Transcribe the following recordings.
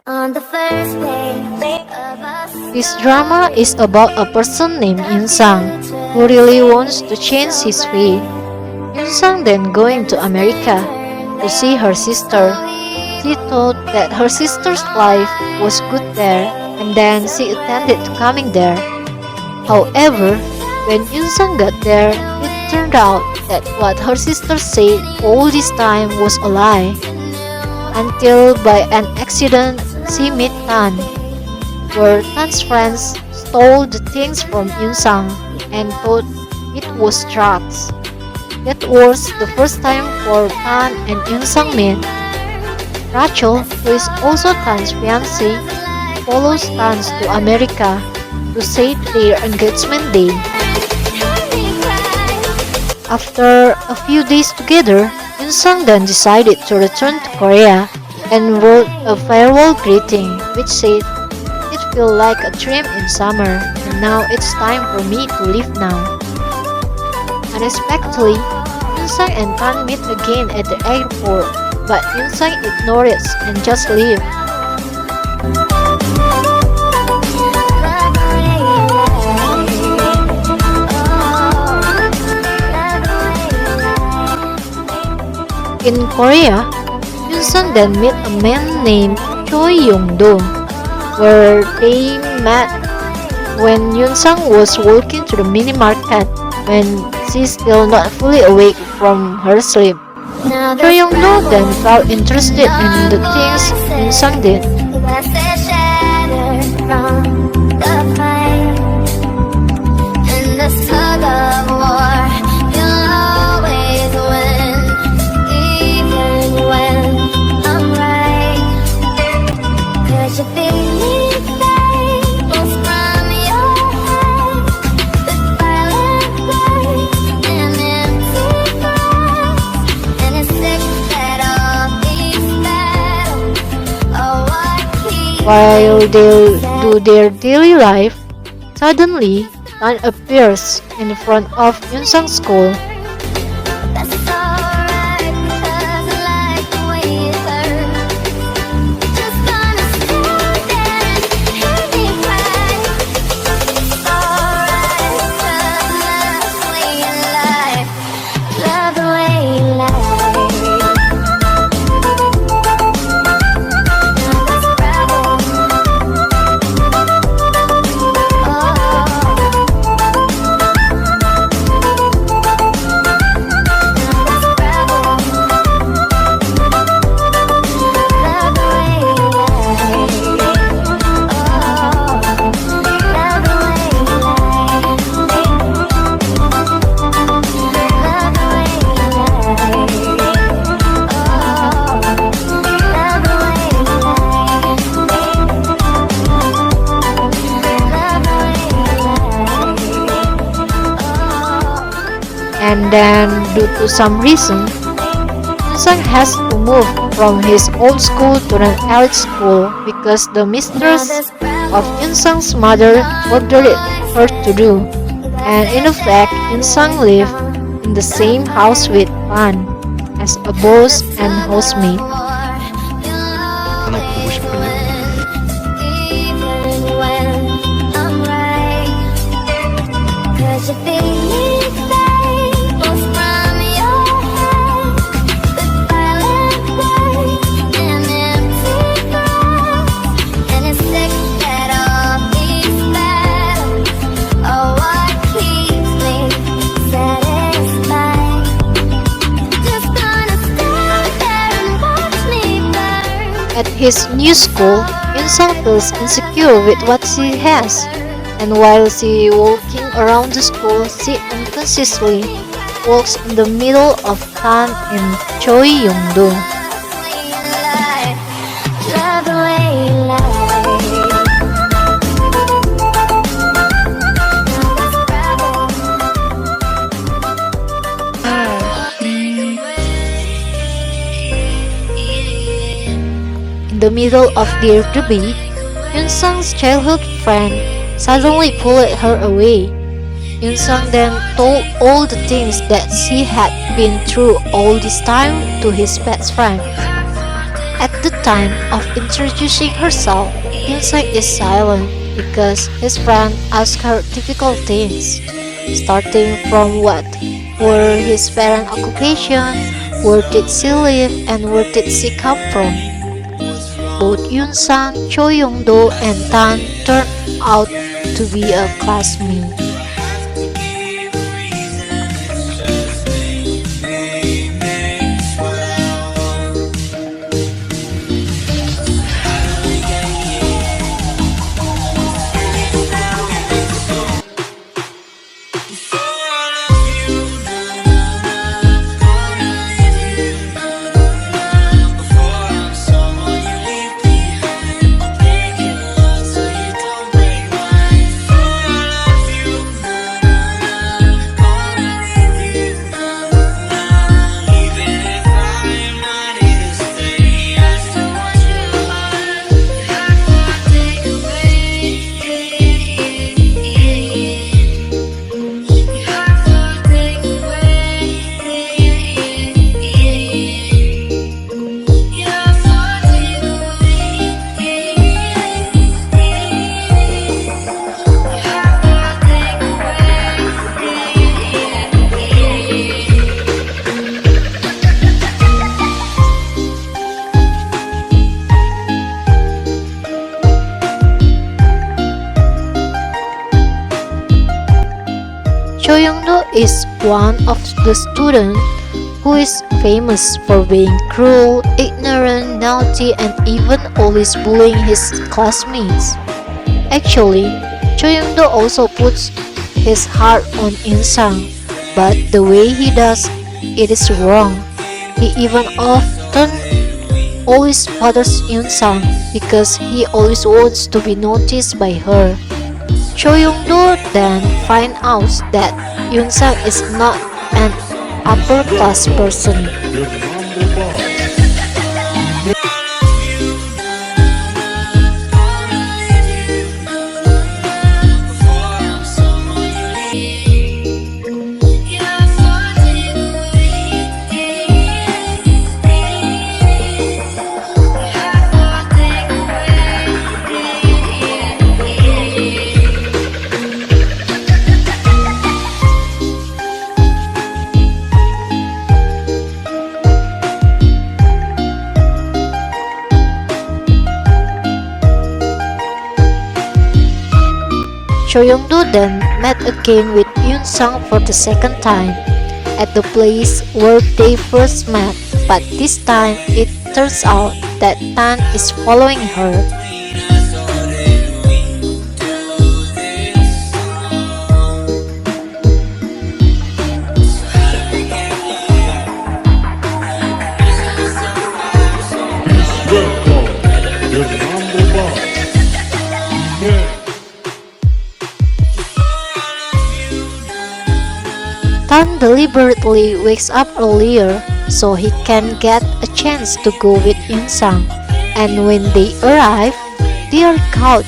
On the first day of us, This drama is about a person named Yunsang who really wants to change his fate. Yunsang then going to America to see her sister. She thought that her sister's life was good there and then she intended to coming there. However, when Yunsang got there, it turned out that what her sister said all this time was a lie. Until by an accident, she met Tan, where Tan's friends stole the things from Yunsang and thought it was drugs. That was the first time for Tan and Yunsang met. Rachel, who is also Tan's fiancé, follows Tan to America to save their engagement day. After a few days together, Yunsang then decided to return to Korea and wrote a farewell greeting which said, "It feels like a dream in summer and now it's time for me to leave now." Unexpectedly, Yunsang and Tan meet again at the airport, but Yunsang ignored it and just leave. In Korea, Yunsang then met a man named Choi Young-do, where they met when Yunsang was walking to the mini market when she's still not fully awake from her sleep. now Choi Young-do then felt interested in the things Yunsang did. glass that shattered from the flame and the tug of war. You'll always win, even when I'm right. 'Cause you believe fables from your head, the violent words and empty threats, and it's sick that all these battles are what keeps While they do their daily life, suddenly Tan appears in front of Yunsang's school. That's alright, 'cause I like the way it hurts. Just gonna stand there and hear me cry. It's alright, 'cause I love the way you lie. Love the way you lie. Now let's travel. And then, due to some reason, Yunsang has to move from his old school to an elite school because the mistress of Yunsang's mother ordered her to do. And in effect, Yunsang lived in the same house with Pan as a boss and housemaid. 하나 보고 싶군요. Even when I'm right, 'cause you believe fables from your head, the violent words and empty threats, and it's sick that all these battles are what keeps me satisfied. Just gonna stand there and watch me burn. At his new school, Yunsang feels insecure with what she has, and while she walking around the school, she unconsciously walks in the middle of Tan and Choi Young-do. Love the way you lie. In the middle of their debate, Yunsang's childhood friend suddenly pulled her away. Yunsang then told all the things that she had been through all this time to his best friend. At the time of introducing herself, Yun-sang is silent because his friend asks her difficult things, starting from what were his parents' occupation, where did she live, and where did she come from. Both Yun-sang, Cho Young-do, and Tan turned out to be a classmate. Cho Young-do is one of the students who is famous for being cruel, ignorant, naughty, and even always bullying his classmates. Actually, Cho Young-do also puts his heart on Yun-sang, but the way he does it is wrong. He even often always bothers Yun-sang because he always wants to be noticed by her. Cho Young-do then finds out that Yun-sang is not an upper class person. Cho Young-do then met again with Yun-sang for the second time at the place where they first met, but this time it turns out that Tan is following her. Tan deliberately wakes up earlier so he can get a chance to go with Yun-sang, and when they arrive, they are caught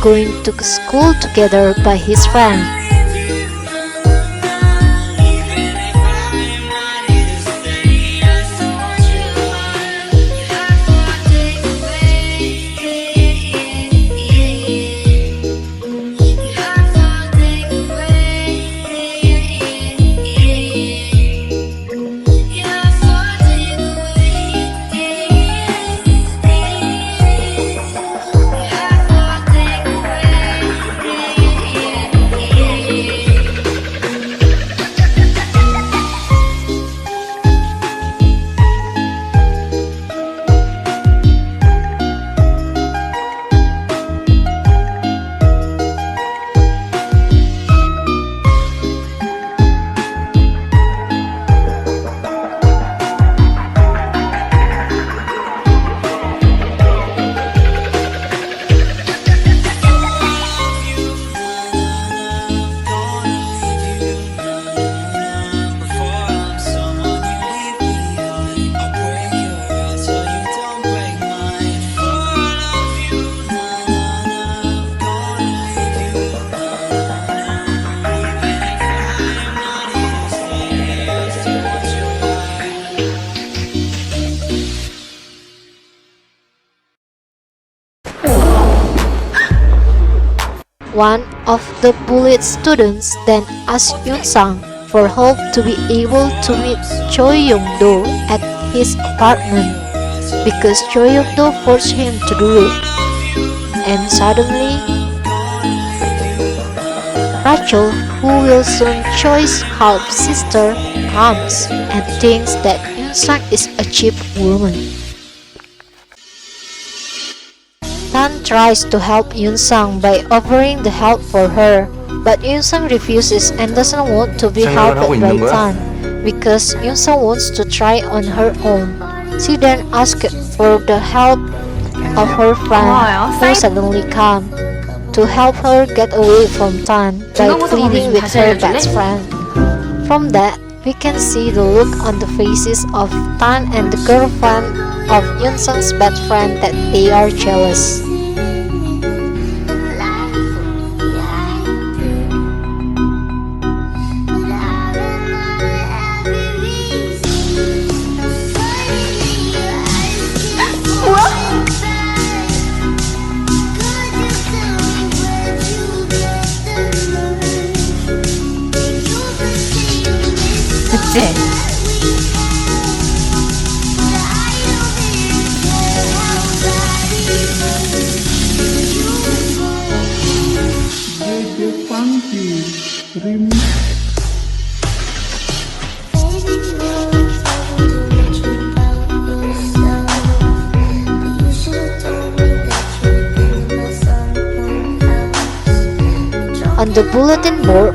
going to school together by his friend. One of the bullied students then asked Yoon-sang for help to be able to meet Choi Young-do at his apartment because Choi Young-do forced him to do it. And suddenly, Rachel, who will soon Choi's half-sister, comes and thinks that Yoon-sang is a cheap woman. Tan tries to help Yoon-sang by offering the help for her, but Yoon-sang refuses and doesn't want to be 생각을 helped 하고 있는 by 거야? Tan because Yoon-sang wants to try on her own. She then asks for the help of her friend who suddenly comes to help her get away from Tan by pleading with her best friend. From that, we can see the look on the faces of Tan and the girlfriend of Yoon-sung's best friend that they are jealous. 그치? On the bulletin board,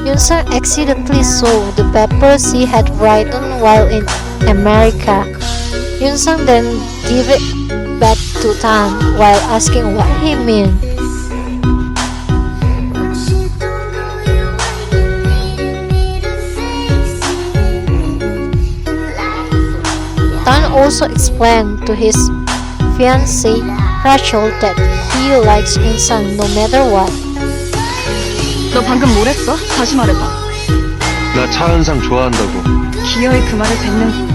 Yoon-sung accidentally saw the paper she had written while in America. Yoon-sung then gave it back to Tan while asking what he meant. Tan also explained to his fiancée Rachel that he likes Yoon-sung no matter what. 너 방금 뭘 했어? 다시 말해봐. 나 차은상 좋아한다고. 기어이 그 말을 뱉는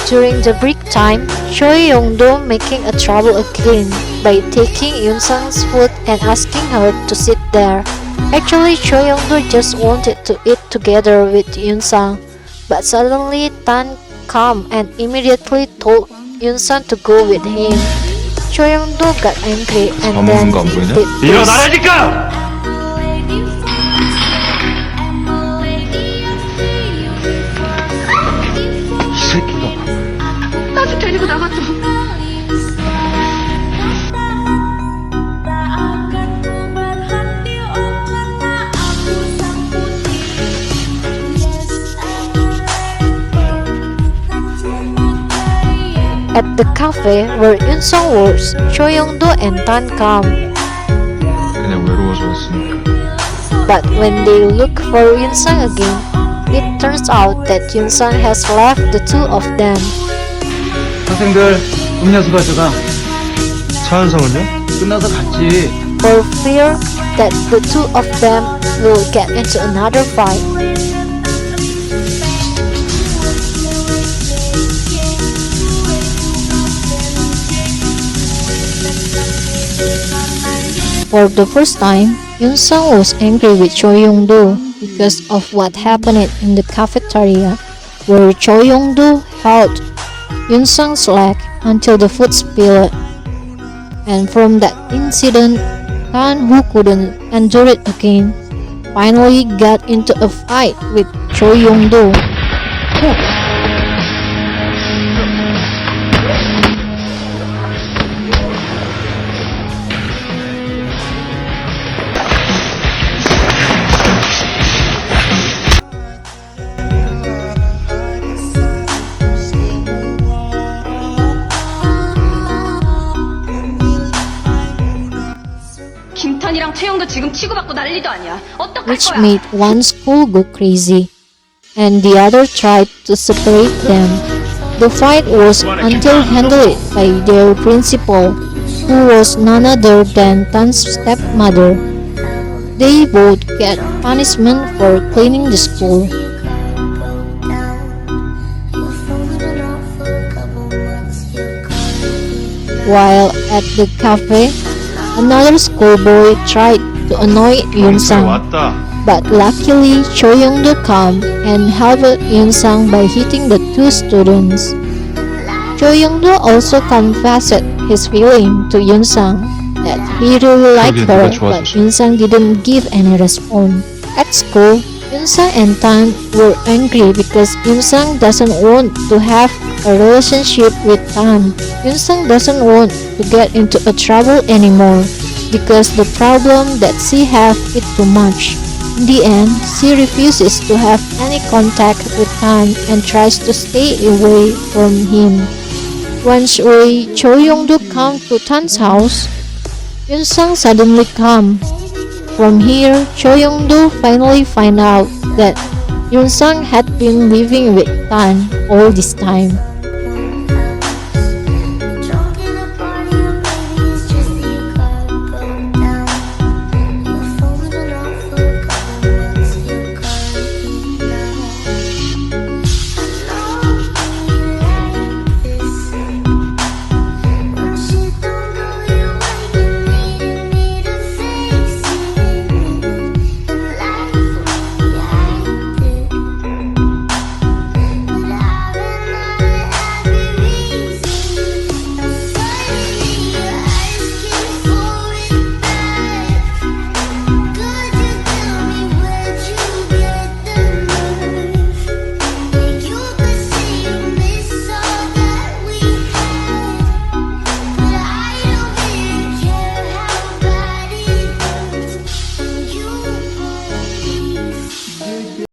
During the break time, Choi Young-do making a trouble again by taking Yoon-sung's food and asking her to sit there. Actually, Choi Young-do just wanted to eat together with Yoon-sung, but suddenly Tan came and immediately told Yoon-sung to go with him. Choi Young-do got angry and then did this. 일어나라니까! 이 새끼가 나도 데리고 나갔어. At the cafe where Yoon-sung works, Choi Young-do and Tan come. 그냥 외로워서 왔으니까. But when they look for Yoon-sung again, it turns out that Yoon-sung has left the two of them. 학생들 음료수 가져가. 차은상은요? 끝나서 같이. For fear that the two of them will get into another fight. For the first time, Yoon-sung was angry with Choi Young-do because of what happened in the cafeteria, where Choi Young-do held Yoon-sung's leg until the food spilled. And from that incident, Tan, who couldn't endure it again, finally got into a fight with Choi Young-do. 김탄이랑 채영도 지금 치고받고 난리도 아니야. 어떡할 Which 거야? made one school go crazy, and the other tried to separate them. The fight was until handled by their principal, who was none other than Tan's stepmother. They both get punishment for cleaning the school. While at the cafe, Another schoolboy tried to annoy Yunsang, 왔다. but luckily Cho Young-do came and helped Yunsang by hitting the two students. Cho Young-do also confessed his feeling to Yunsang that he really liked her, but Yunsang didn't give any response. At school, Yunsang and Tan were angry because Yunsang doesn't want to have a relationship with Tan. Yunsang doesn't want to get into a trouble anymore because the problem that she have is too much. In the end, she refuses to have any contact with Tan and tries to stay away from him. Once Cho Young-do come to Tan's house, Yunsang suddenly come. From here, Cho Young-do finally find out that Yunsang had been living with Tan all this time.